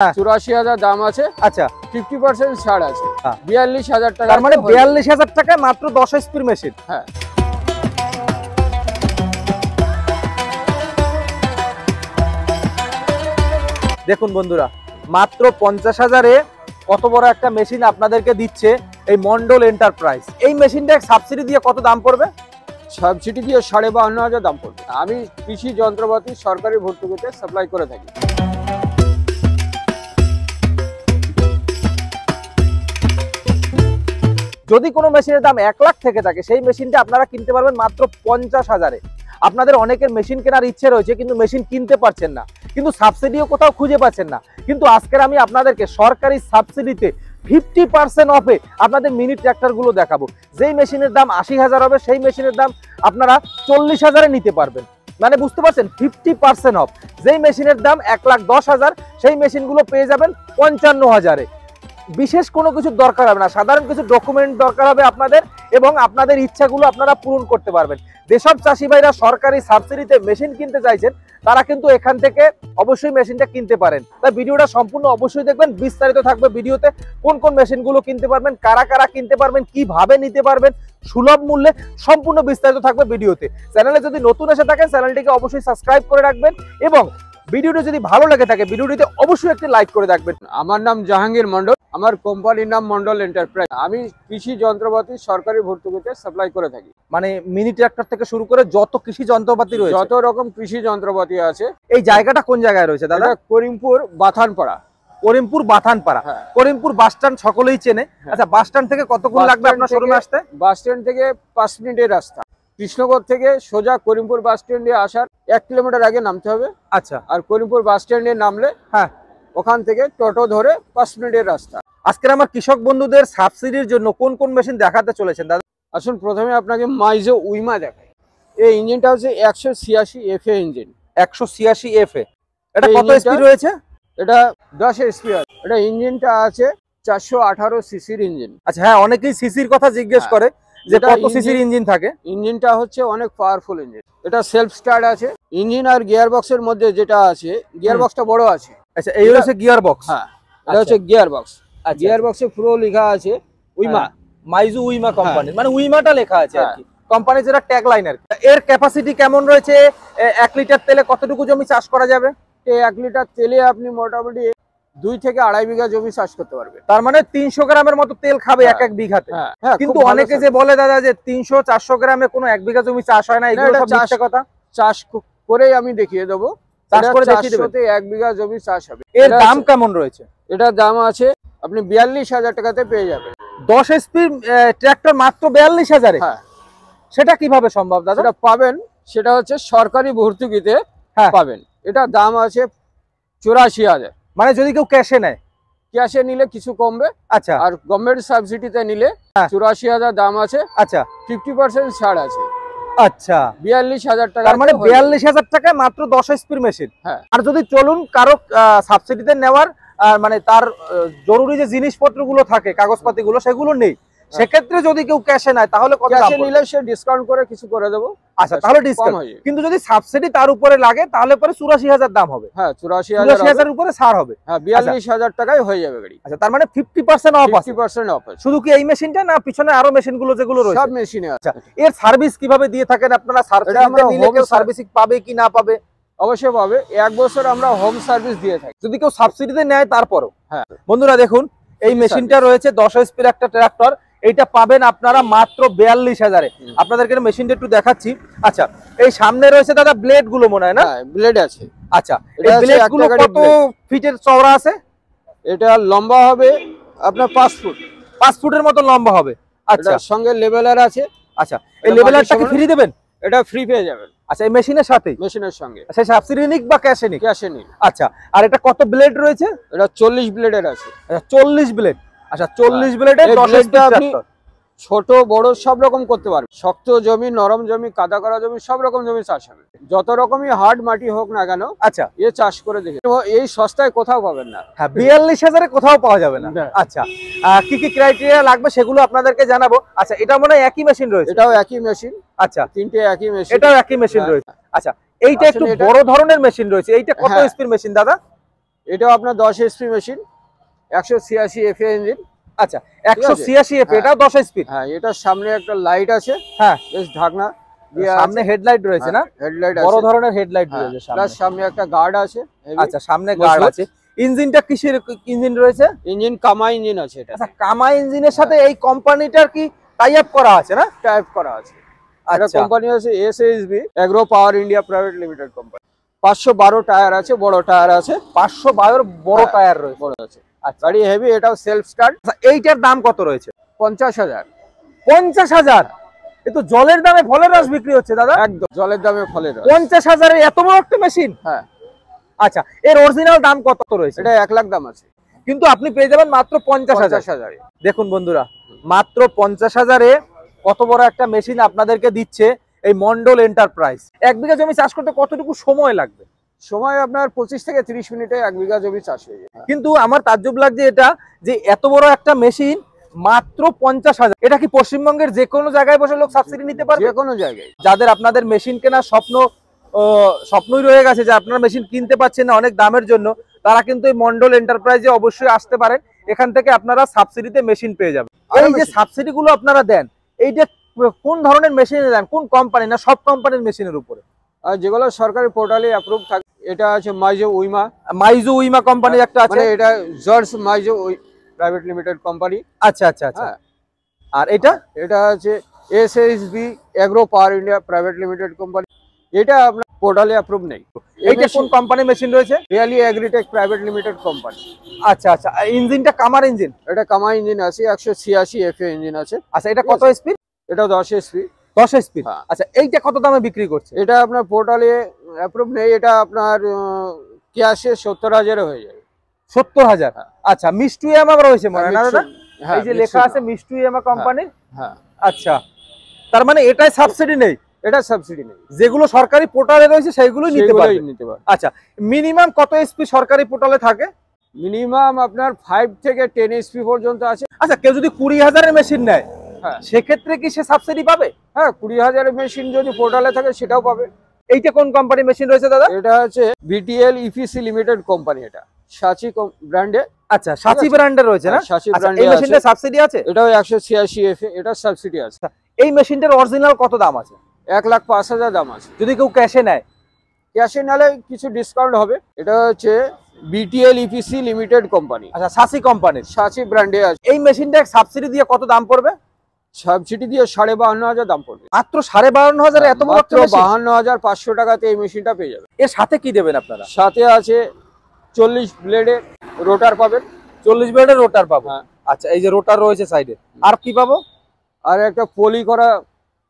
84,000 দাম আছে। আচ্ছা 50% ছাড় আছে। 42,000 টাকা। তার মানে 42,000 টাকায় মাত্র 10 এসপির মেশিন। হ্যাঁ দেখুন বন্ধুরা, মাত্র 50,000-এ কত বড় একটা মেশিন আপনাদেরকে দিচ্ছে এই মন্ডল এন্টারপ্রাইজ। এই মেশিনটা সাবসিডি দিয়ে কত দাম পড়বে? সাবসিডি দিয়ে 52,500 দাম পড়বে। আমি কৃষি যন্ত্রপাতি সরকারি ভর্তুকিতে সাপ্লাই করে থাকি। যদি কোনো মেশিনের দাম 1 লাখ থেকে থাকে, সেই মেশিনটা আপনারা কিনতে পারবেন মাত্র 50,000-এ। আপনাদের অনেকের মেশিন কেনার ইচ্ছে রয়েছে কিন্তু মেশিন কিনতে পারছেন না, কিন্তু সাবসিডিও কোথাও খুঁজে পাচ্ছেন না। কিন্তু আজকের আমি আপনাদেরকে সরকারি সাবসিডিতে 50% অফে আপনাদের মিনি ট্র্যাক্টরগুলো দেখাবো। যেই মেশিনের দাম 80,000 হবে, সেই মেশিনের দাম আপনারা 40,000-এ নিতে পারবেন। মানে বুঝতে পারছেন, 50% অফ। যেই মেশিনের দাম 1,10,000, সেই মেশিনগুলো পেয়ে যাবেন 55,000-এ। বিশেষ কোনো কিছু দরকার হবে না, সাধারণ কিছু ডকুমেন্ট দরকার হবে আপনাদের, এবং আপনাদের ইচ্ছাগুলো আপনারা পূরণ করতে পারবেন। যেসব চাষি ভাইরা সরকারি সাবসিডিতে মেশিন কিনতে চাইছেন, তারা কিন্তু এখান থেকে অবশ্যই মেশিনটা কিনতে পারেন। তাই ভিডিওটা সম্পূর্ণ অবশ্যই দেখবেন, বিস্তারিত থাকবে ভিডিওতে। কোন কোন মেশিনগুলো কিনতে পারবেন, কারা কারা কিনতে পারবেন, কিভাবে নিতে পারবেন সুলভ মূল্যে, সম্পূর্ণ বিস্তারিত থাকবে ভিডিওতে। চ্যানেলে যদি নতুন এসে থাকেন, চ্যানেলটিকে অবশ্যই সাবস্ক্রাইব করে রাখবেন, এবং ভিডিওটি যদি ভালো লাগে থাকে ভিডিওটিতে অবশ্যই একটি লাইক করে রাখবেন। আমার নাম জাহাঙ্গীর মন্ডল, আমার কোম্পানির নাম মন্ডল এন্টারপ্রাইজ। আমি কৃষি যন্ত্রপাতি সরকারি ভর্তুকিতে সাপ্লাই করে থাকি। মানে মিনি ট্রাক্টর থেকে শুরু করে যত কৃষি যন্ত্রপাতি রয়েছে, যত রকম কৃষি যন্ত্রপাতি আছে। এই জায়গাটা কোন জায়গায় রয়েছে দাদা? করিমপুর বাথানপাড়া। করিমপুর বাথানপাড়া। করিমপুর বাস স্ট্যান্ড সকলেই চেনে। আচ্ছা, বাস স্ট্যান্ড থেকে কতক্ষণ লাগবে আপনার শোরুমে আসতে? বাস স্ট্যান্ড থেকে 5 মিনিটের রাস্তা। কৃষ্ণগড় থেকে সোজা করিমপুর বাস স্ট্যান্ডে আসার 1 কিলোমিটার আগে নামতে হবে। আচ্ছা, আর করিমপুর বাস স্ট্যান্ডে নামলে ওখান থেকে টোটো ধরে 5 মিনিটের রাস্তা। আজকের আমার কৃষক বন্ধুদের সাবসিডির জন্য কোন কোন মেশিন দেখাতে চলেছেন দাদা? আসুন, প্রথমে আপনাকে মাইজো উইমা দেখাই। এই ইঞ্জিনটা হচ্ছে 186 FA ইঞ্জিন। 186 FA। এটা কত এসপি রয়েছে? এটা 10 এসপি আছে। এটা ইঞ্জিনটা আছে 418 সিসির ইঞ্জিন। আচ্ছা, হ্যাঁ, অনেকেই সিসির কথা জিজ্ঞেস করে যে কত সিসির ইঞ্জিন থাকে। ইঞ্জিনটা হচ্ছে অনেক পাওয়ারফুল ইঞ্জিন। এটা সেলফ স্টার্ট আছে। ইঞ্জিন আর গিয়ার বক্সের মধ্যে যেটা আছে, গিয়ার বক্সটা বড় আছে। আচ্ছা, এই হচ্ছে গিয়ার বক্স। হ্যাঁ, এটা হচ্ছে গিয়ার বক্স। গিয়ার বক্সে পুরো লেখা আছে উইমা, মাইজু উইমা কোম্পানি। মানে উইমাটা লেখা আছে আর কি, কোম্পানির যেটা ট্যাগ লাইন আর কি। এর ক্যাপাসিটি কেমন রয়েছে? 1 লিটার তেলে কতটুকু জমি চাষ করা যাবে? 1 লিটার তেলে আপনি মোটামুটি 2 থেকে 2.5 বিঘা জমি চাষ করতে পারবে। তার মানে 300 গ্রামের মতো তেল খাবে এক এক বিঘাতে। কিন্তু অনেকে যে বলে দাদা যে 300-400 গ্রামে কোনো 1 বিঘা জমি চাষ হয় না, এগুলো সব মিথ্যা কথা। চাষ করেই আমি দেখিয়ে দেবো। চাষ করে দেখিয়ে দেবেন। 1 বিঘা জমি চাষ হবে। এর দাম কেমন রয়েছে? এটার দাম আছে আপনি 42,000 টাকাতে পেয়ে যাবেন। 10 এসপি ট্রাক্টর মাত্র 42,000-এ? হ্যাঁ। সেটা কিভাবে সম্ভব দাদা? সেটা পাবেন, সেটা হচ্ছে সরকারি ভর্তুকিতে পাবেন। এটা দাম আছে 84,000। মানে যদি কেউ ক্যাশে নেয়? ক্যাশে নিলে কিছু কমবে। আচ্ছা। আর গভর্নমেন্ট সাবসিডিতে নিলে 84,000 দাম আছে। আচ্ছা, 50% ছাড় আছে। আচ্ছা, 42,000 টাকা। তার মানে 42,000 টাকায় মাত্র 10 এসপির মেশিন। হ্যাঁ। আর যদি চলুন কারো সাবসিডিতে নেওয়ার মানে তার জরুরি যে জিনিসপত্রগুলো থাকে, কাগজপাতিগুলো, সেগুলো নেই, সেক্ষেত্রে যদি কেউ ক্যাশে নেয় তাহলে কত দাম? ক্যাশে নিলে সে ডিসকাউন্ট করে কিছু করে দেব। আচ্ছা, তাহলে ডিসকাউন্ট। কিন্তু যদি সাবসিডি তার উপরে লাগে তাহলে পরে 84,000 দাম হবে। হ্যাঁ, 84,000 এর উপরে ছাড় হবে। হ্যাঁ, 42,000 টাকায় হয়ে যাবে গাড়ি। আচ্ছা, তার মানে 50% অফ আছে। 50% অফ আছে। শুধু কি এই মেশিনটা না, পিছনে আরো মেশিনগুলো যেগুলো রয়েছে? সব মেশিনে আছে। এর সার্ভিস কিভাবে দিয়ে থাকেন আপনারা? সার্ভিসিতে নিলে কেউ সার্ভিসিং পাবে কি না পাবে? অবশ্যই পাবে। 1 বছর আমরা হোম সার্ভিস দিয়ে থাকি যদি কেউ সাবসিডিতে নেয় তারপরও। হ্যাঁ বন্ধুরা, দেখুন এই মেশিনটা রয়েছে 10 এসপির একটা ট্রাক্টর। এইটা পাবেন আপনারা মাত্র 42,000-এ। আপনাদেরকে মেশিনটা একটু দেখাচ্ছি। আচ্ছা, এই সামনে রয়েছে দাদা ব্লেড গুলো মনে হয় না? ব্লেড আছে। আচ্ছা, এই ব্লেড গুলো কত ফিটের চওড়া আছে? এটা লম্বা হবে আপনার 5 ফুট। 5 ফুটের মতো লম্বা হবে। আচ্ছা, সঙ্গে লেভেলার আছে। আচ্ছা, এই লেভেলারটা কি ফ্রি দেবেন? এটা ফ্রি পেয়ে যাবেন। আচ্ছা, এই মেশিনের সাথে? মেশিনের সঙ্গে। আচ্ছা, সাবসিডি নিক বা ক্যাশে নিক? ক্যাশে নিক। আচ্ছা, আর এটা কত ব্লেড রয়েছে? এটা 40 ব্লেডের আছে। আচ্ছা, 40 ব্লেড। আচ্ছা, 40 ব্লেডের 10 এসপি ট্রাক্টর। ছোট বড় সব রকম করতে পারবে। শক্ত জমি, নরম জমি, কাদা করা জমি, সব রকম জমি চাষ হবে। যত রকমই হার্ড মাটি হোক না কেন, আচ্ছা, এ চাষ করে দেখে। এই সস্তায় কোথাও পাবেন না। হ্যাঁ, 42,000-এ কোথাও পাওয়া যাবে না। আচ্ছা, কি কি ক্রাইটেরিয়া লাগবে সেগুলো আপনাদেরকে জানাবো। আচ্ছা, এটা মনে হয় একই মেশিন রয়েছে? এটাও একই মেশিন। আচ্ছা, তিনটে একই মেশিন। এটাও একই মেশিন রয়েছে। আচ্ছা, এইটা একটু বড় ধরনের মেশিন রয়েছে। এইটা কত এসপির মেশিন দাদা? এটাও আপনার 10 HP মেশিন, 186 FA ইঞ্জিন। আচ্ছা 186 এফ, হ্যাঁ। এটাও 10 স্পিড। হ্যাঁ, এটার সামনে একটা লাইট আছে, হ্যাঁ বেশ ঢাকনা দিয়ে সামনে হেডলাইট রয়েছে না, হেডলাইট বড় আছে, ধরনের হেডলাইট হ্যাঁ, রয়েছে প্লাস সামনে। সামনে একটা গার্ড আছে heavy। আচ্ছা সামনে গার্ড মজবুত। আছে। ইঞ্জিনটা কিসের ইঞ্জিন রয়েছে? ইঞ্জিন কামা ইঞ্জিন আছে, এটা আচ্ছা কামা ইঞ্জিনের সাথে এই কোম্পানিটার কি টাই আপ করা আছে না? টাইপ করা আছে। এটা আচ্ছা কোম্পানি আছে SASB agro power India private limited company. 512 tyre আছে, বড় টায়ার আছে, 512 বড় হ্যাঁ, টায়ার রয়েছে। বড় আছে। আচ্ছা গাড়ি হেভি, এটাও সেলফ স্টার্ট। আচ্ছা, এইটার দাম কত রয়েছে? 50,000। 50,000? এ তো জলের দামে ফলের রস বিক্রি হচ্ছে দাদা। একদম জলের দামে ফলের রস। 50,000 এ এত বড় একটা মেশিন? হ্যাঁ, আচ্ছা এর অরিজিনাল দাম কত রয়েছে? এটা 1 লাখ দাম আছে, কিন্তু আপনি পেয়ে যাবেন মাত্র 50,000। 50,000। দেখুন বন্ধুরা, মাত্র 50,000 এ কত বড় একটা মেশিন আপনাদেরকে দিচ্ছে এই মন্ডল এন্টারপ্রাইজ। 1 বিঘা জমি চাষ করতে কতটুকু সময় লাগবে? সময় আপনার 25 থেকে 30 মিনিটে 1 বিঘা জমি চাষ হয়ে যায়। কিন্তু আমার তাজ্জব লাগছে এটা, যে এত বড় একটা মেশিন মাত্র 50,000। এটা কি পশ্চিমবঙ্গের যে কোনো জায়গায় বসে লোক সাবসিডি নিতে পারবে? যে কোনো জায়গায়। যাদের আপনাদের মেশিন কেনার স্বপ্নই রয়ে গেছে, যে আপনারা মেশিন কিনতে পারছেন না অনেক দামের জন্য, তারা কিন্তু এই মন্ডল এন্টারপ্রাইজে অবশ্যই আসতে পারেন। এখান থেকে আপনারা সাবসিডিতে মেশিন পেয়ে যাবেন। এই যে সাবসিডি গুলো আপনারা দেন, এইটা কোন ধরনের মেশিনে দেন, কোন কোম্পানি না সব কোম্পানির মেশিনের উপরে? আর যেগুলো সরকারি পোর্টালে অ্যাপ্রুভ থাকে, এটা আছে মাইজো উইমা। মাইজু উইমা কোম্পানির একটা আছে, মানে এটা জর্জ মাইজো প্রাইভেট লিমিটেড কোম্পানি। আচ্ছা আচ্ছা আচ্ছা। হ্যাঁ, আর এটা এটা আছে SASB agro power India private limited company. এটা আপনার পোর্টালে অ্যাপ্রুভ নেই। এইটা কোন কোম্পানির মেশিন রয়েছে? Really agritech private limited company. আচ্ছা আচ্ছা। ইঞ্জিনটা কামার ইঞ্জিন? এটা কামা ইঞ্জিন আছে, 186 FA ইঞ্জিন আছে। আচ্ছা এটা কত স্পিড? এটা 10 HP। 10 স্পিড। হ্যাঁ। আচ্ছা এইটা কত দামে বিক্রি করছে? এটা আপনার পোর্টালে অ্যাপ্রুভ নেই, এটা আপনার ক্যাশে 70,000 হয়ে যাবে। 70,000? হ্যাঁ। আচ্ছা মিষ্টু ইয়ামা রয়েছে মনে হয় না দাদা? হ্যাঁ, এই যে লেখা আছে মিষ্টু ইয়ামা কোম্পানির। হ্যাঁ, আচ্ছা তার মানে এটাই সাবসিডি নেই, এটা সাবসিডি নেই, যেগুলো সরকারি পোর্টালে রয়েছে সেইগুলোই নিতে সেগুলোই পারবে। নিতে পারবে। আচ্ছা মিনিমাম কত এসপি সরকারি পোর্টালে থাকে? মিনিমাম আপনার 5 থেকে 10 HP পর্যন্ত আছে। আচ্ছা কেউ যদি 20,000 এর মেশিন নেয়, হ্যাঁ, সেক্ষেত্রে কি সে সাবসিডি পাবে? হ্যাঁ, 20,000 মেশিন যদি পোর্টালে থাকে সেটাও পাবে। এইটা কোন কোম্পানির মেশিন রয়েছে দাদা? এটা হচ্ছে BTL EPC লিমিটেড কোম্পানি, এটা সাচি ব্র্যান্ডে। আচ্ছা সাচি ব্র্যান্ডের রয়েছে না? সাচি আচ্ছা, ব্র্যান্ডে এই মেশিনটা সাবসিডি আছে? এটাও 186 FA, এটা সাবসিডি আছে। এই মেশিনটার অরিজিনাল কত দাম আছে? 1,05,000 দাম আছে। যদি কেউ ক্যাশে নেয়? ক্যাশে নিলে কিছু ডিসকাউন্ট হবে। এটা হচ্ছে BTL EPC লিমিটেড কোম্পানি, আচ্ছা সাচি কোম্পানির, সাচি ব্র্যান্ডে আছে। এই মেশিনটা সাবসিডি দিয়ে কত দাম পড়বে? সাবসিডি দিয়ে 52,500 দাম পড়বে। মাত্র 52,500 এত বড় একটা মেশিন? 52,500 টাকাতে এই মেশিনটা পেয়ে যাবে। এর সাথে কি দেবেন আপনারা? সাথে আছে 40 ব্লেডের রোটার পাবেন। 40 ব্লেডের রোটার পাবো? হ্যাঁ। আচ্ছা এই যে রোটার রয়েছে সাইডে, আর কি পাবো? আর একটা পলি করা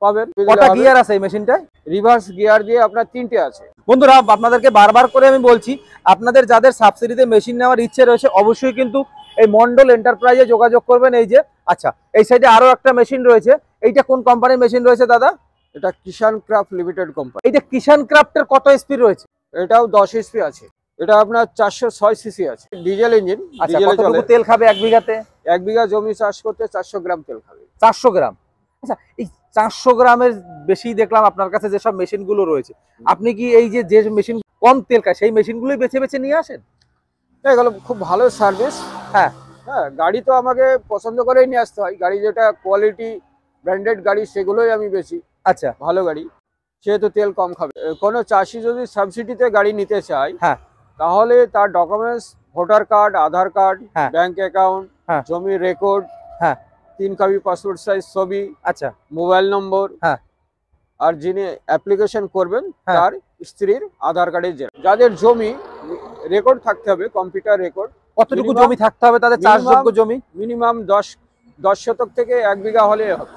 পাবেন। কটা গিয়ার আছে এই মেশিনটায়? রিভার্স গিয়ার দিয়ে আপনার 3টে আছে। বন্ধুরা আপনাদেরকে বারবার করে আমি বলছি, আপনাদের যাদের সাবসিডিতে মেশিন নেওয়ার ইচ্ছে রয়েছে অবশ্যই কিন্তু এই মন্ডল এন্টারপ্রাইজে যোগাযোগ করবেন। এই যে আচ্ছা এই সাইডে আরো একটা মেশিন রয়েছে, এইটা কোন কোম্পানির মেশিন রয়েছে দাদা? এটা কিষান ক্রাফট লিমিটেড কোম্পানি। এইটা কিষান ক্রাফটের কত স্পিড রয়েছে? এটাও 10 HP আছে। এটা আপনার 406 cc আছে, ডিজেল ইঞ্জিন। আচ্ছা ডিজেলে কতটুকু চলে। তেল খাবে 1 বিঘাতে? 1 বিঘা জমি চাষ করতে 400 গ্রাম তেল খাবে। 400 গ্রাম? আচ্ছা এই 400 গ্রামের বেশি দেখলাম আপনার কাছে যেসব মেশিন গুলো রয়েছে, আপনি কি এই যে যে মেশিন কম তেল খায় সেই মেশিনগুলোই বেছে বেছে নিয়ে আসেন? এগুলো খুব ভালো সার্ভিস। হ্যাঁ হ্যাঁ, গাড়ি তো আমাকে পছন্দ করেই নিয়ে আসতে হয়। গাড়ি যেটা কোয়ালিটি ব্র্যান্ডেড গাড়ি সেগুলোই আমি বেশি। আচ্ছা ভালো গাড়ি, সেহেতু তেল কম খাবে। কোনো চাষি যদি সাবসিডিতে গাড়ি নিতে চায়, হ্যাঁ, তাহলে তার ডকুমেন্টস ভোটার কার্ড, আধার কার্ড, হ্যাঁ, ব্যাংক অ্যাকাউন্ট, হ্যাঁ, জমির রেকর্ড, হ্যাঁ, 3 কপি পাসপোর্ট সাইজ ছবি, আচ্ছা মোবাইল নম্বর, হ্যাঁ, আর যিনি অ্যাপ্লিকেশন করবেন হ্যাঁ, তার স্ত্রীর আধার কার্ডের জেরক্স। যাদের জমি রেকর্ড থাকতে হবে, কম্পিউটার রেকর্ড। কতটুকু জমি থাকতে হবে তাদের চাষযোগ্য জমি? মিনিমাম 10 শতক থেকে 1 বিঘা হলে হবে।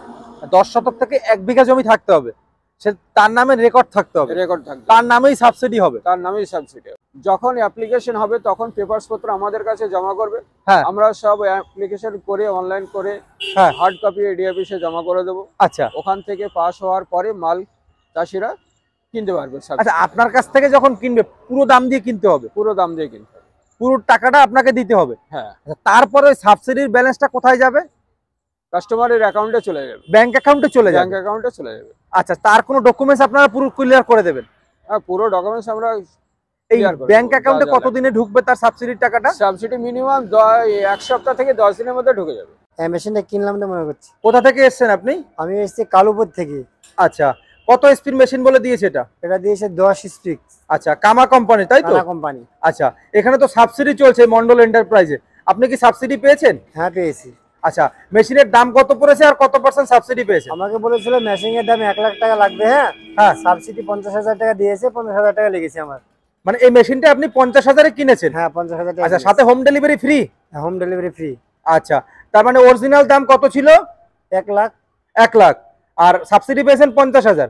10 শতক থেকে 1 বিঘা জমি থাকতে হবে, সে তার নামে রেকর্ড থাকতে হবে, রেকর্ড থাকবে, তার নামেই সাবসিডি হবে। তার নামেই সাবসিডি। যখন অ্যাপ্লিকেশন হবে তখন পেপারস পত্র আমাদের কাছে জমা করবে। হ্যাঁ আমরা সব অ্যাপ্লিকেশন করে অনলাইন করে হ্যাঁ হার্ড কপি এডি অফিসে জমা করে দেবো। আচ্ছা ওখান থেকে পাস হওয়ার পরে মাল চাষিরা কিনতে পারবে। আচ্ছা আপনার কাছ থেকে যখন কিনবে পুরো দাম দিয়ে কিনতে হবে? পুরো দাম দিয়ে কিনতে হবে, পুরো টাকাটা আপনাকে দিতে হবে। হ্যাঁ। আচ্ছা, তারপরে ওই সাবসিডির ব্যালেন্সটা কোথায় যাবে? কাস্টমারের অ্যাকাউন্টে চলে যাবে, ব্যাংক অ্যাকাউন্টে চলে যাবে। ব্যাংক অ্যাকাউন্টে চলে যাবে। আচ্ছা তার কোনো ডকুমেন্টস আপনারা পুরো ক্লিয়ার করে দেবেন? হ্যাঁ, পুরো ডকুমেন্টস আমরা এই ব্যাংক অ্যাকাউন্টে কতদিনে ঢুকবে তার সাবসিডির টাকাটা? সাবসিডি মিনিমাম 1 সপ্তাহ থেকে 10 দিনের মধ্যে ঢুকে যাবে। মেশিনটা কিনলাম তো মনে করছি। কোথা থেকে এসেছেন আপনি? আমি এসেছি কালুপুর থেকে। আচ্ছা, কত স্পিড মেশিন বলে দিয়েছে এটা? এটা দিয়েছে 10 স্পিড। আচ্ছা, কামা কোম্পানি তাই তো? কানা কোম্পানি। আচ্ছা, এখানে তো সাবসিডি চলছে মন্ডল এন্টারপ্রাইজে, আপনি কি সাবসিডি পেয়েছেন? হ্যাঁ পেয়েছি। আচ্ছা, মেশিনের দাম কত পড়েছে আর কত পার্সেন্ট সাবসিডি পেয়েছে? আমাকে বলেছিল মেশিনের দাম 1 লাখ টাকা লাগবে। হ্যাঁ, সাবসিডি 50,000 টাকা দিয়েছে, 50,000 টাকা লেগেছে আমার। মানে এই মেশিনটা আপনি 50,000-এ কিনেছেন? হ্যাঁ 50,000 টাকা। আচ্ছা, সাথে home delivery free? Home delivery free. আচ্ছা, তার মানে অরিজিনাল দাম কত ছিল? 1 লাখ। 1 লাখ, আর সাবসিডি পেয়েছেন 50,000।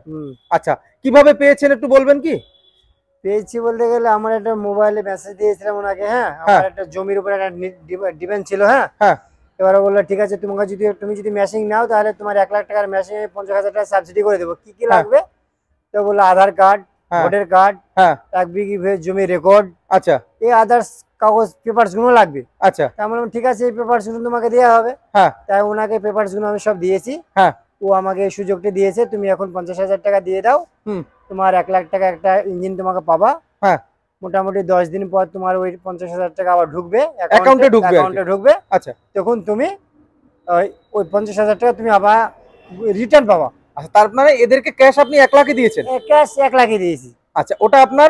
আচ্ছা, কিভাবে পেয়েছেন একটু বলবেন কি? পেয়েছি বলতে গেলে আমার একটা মোবাইলে মেসেজ দিয়েছিলাম ওনাকে। আমার একটা জমির উপর একটা ডিপেন্ড ছিল। এবারে বললো ঠিক আছে, তুমি যদি মেশিন নাও তাহলে তোমার 1 লাখ টাকার মেশিনে 50,000 টাকা সাবসিডি করে দেবো। কি কি লাগবে? তো বললো আধার কার্ড, ভোটার কার্ড, 1 বিঘি জমি রেকর্ড, আচ্ছা, এই আদার্স কাগজ পেপারস গুলো লাগবে। আচ্ছা, তা আমি বললাম ঠিক আছে, এই পেপারস গুলো তোমাকে দেওয়া হবে। তাই ওনাকে পেপারস গুলো আমি সব দিয়েছি। ও আমাকে এই সুযোগটা দিয়েছে, তুমি এখন 50,000 টাকা দিয়ে দাও, তোমার 1 লাখ টাকা একটা ইঞ্জিন তোমাকে পাবা। মোটামুটি 10 দিন পর তোমার ওই 50,000 টাকা আবার ঢুকবে অ্যাকাউন্টে ঢুকবে। আচ্ছা, তখন তুমি ওই 50,000 টাকা তুমি আবার রিটার্ন পাবা। আচ্ছা, তার মানে এদেরকে ক্যাশ আপনি 1 লাখই দিয়েছেন? ক্যাশ 1 লাখই দিয়েছি। আচ্ছা, ওটা আপনার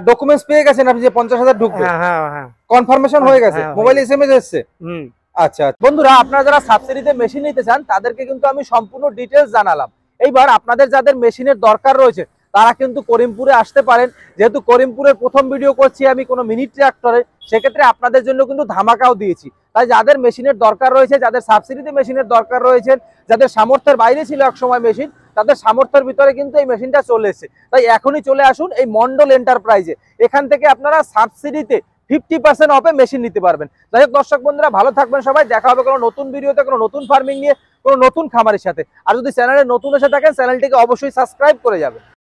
ডকুমেন্টস পেয়ে গেছেন আপনি যে 50,000 ঢুকবে? হ্যাঁ, কনফার্মেশন হয়ে গেছে, মোবাইলে এসএমএস এসেছে? আচ্ছা বন্ধুরা, আপনারা যারা সাবসিডিতে মেশিন নিতে চান তাদেরকে কিন্তু আমি সম্পূর্ণ ডিটেলস জানালাম। এইবার আপনাদের যাদের মেশিনের দরকার রয়েছে তারা কিন্তু করিমপুরে আসতে পারেন। যেহেতু করিমপুরের প্রথম ভিডিও করছি আমি কোনো মিনি ট্রাক্টরে, সেক্ষেত্রে আপনাদের জন্য কিন্তু ধামাকাও দিয়েছি। তাই যাদের মেশিনের দরকার রয়েছে, যাদের সাবসিডিতে মেশিনের দরকার রয়েছে, যাদের সামর্থ্যের বাইরে ছিল একসময় মেশিন, তাদের সামর্থ্যের ভিতরে কিন্তু এই মেশিনটা চলে এসেছে। তাই এখনই চলে আসুন এই মন্ডল এন্টারপ্রাইজে। এখান থেকে আপনারা সাবসিডিতে 50% অফে মেশিন নিতে পারবেন। যাই হোক দর্শক বন্ধুরা, ভালো থাকবেন সবাই। দেখা হবে কোনো নতুন ভিডিওতে, কোনো নতুন ফার্মিং নিয়ে, কোনো নতুন খামারের সাথে। আর যদি চ্যানেলে নতুন এসে থাকেন চ্যানেলটিকে অবশ্যই সাবস্ক্রাইব করে যাবেন।